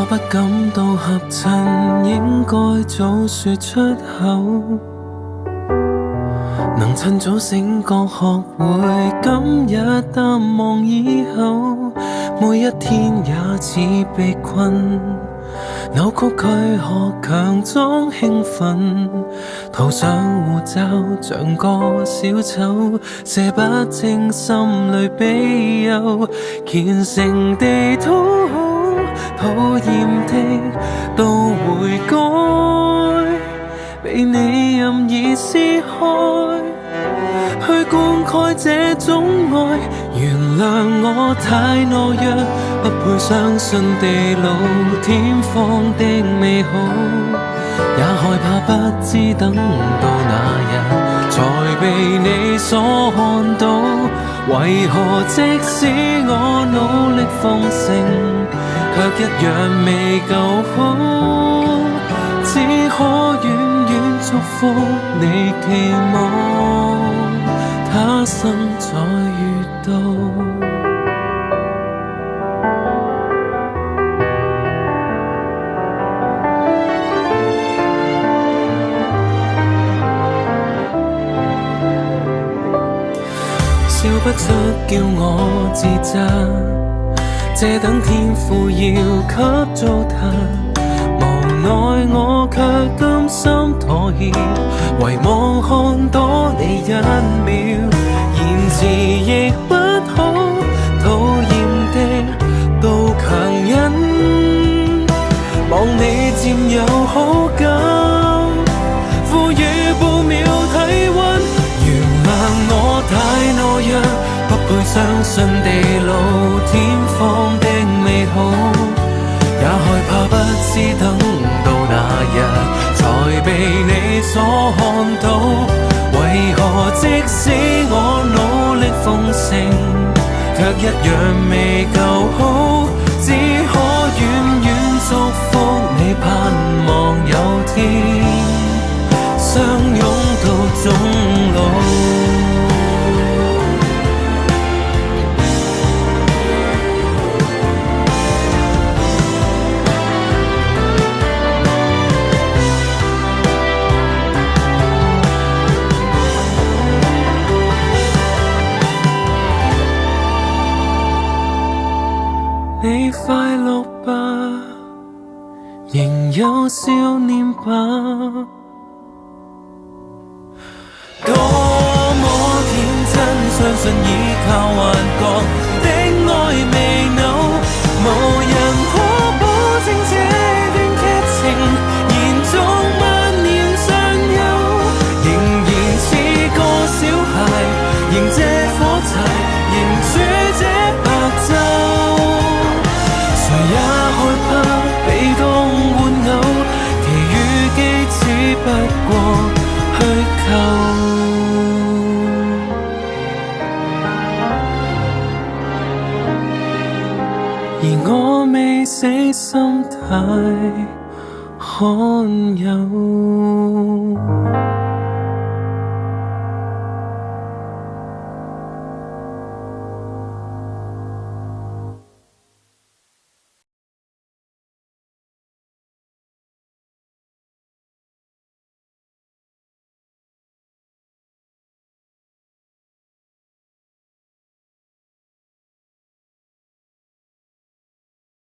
不感到合襯，應該早說出口。能趁早醒覺，學會今日淡忘以後，每一天也似被困，扭曲軀殼強裝興奮，塗上護罩像個小丑，射不清心裏悲憂，虔誠地討好，討厭的都會改，被你任意撕開，去灌溉這種愛。原諒我太懦弱，不配相信地老天荒的美好，也害怕不知等到那日才被你所看到。為何即使我努力奉承，卻一樣未夠好，只可遠遠祝福你，期望他生再遇到。笑不出叫我自責，這等天賦要給糟蹋，無奈我卻甘心妥協，遺忘看多你一秒，言辭亦不好，討厭的都強忍，望你佔有好感，賦予半秒體溫。原諒我太懦弱，不配相信地老天荒的美好，也害怕不知等到那日才被你所看到。為何即使我努力奉承，卻一樣未夠好，只可遠遠祝福你，盼望有天相擁到終老。你快樂吧，仍有笑臉吧，多麼天真，相信依靠幻覺的愛未朽，無人可保證這段劇情延續萬年尚有，仍然似個小孩，迎這火柴，迎住這白晝，也害怕被當玩偶，其餘既只不過虛構。而我未死心太罕有。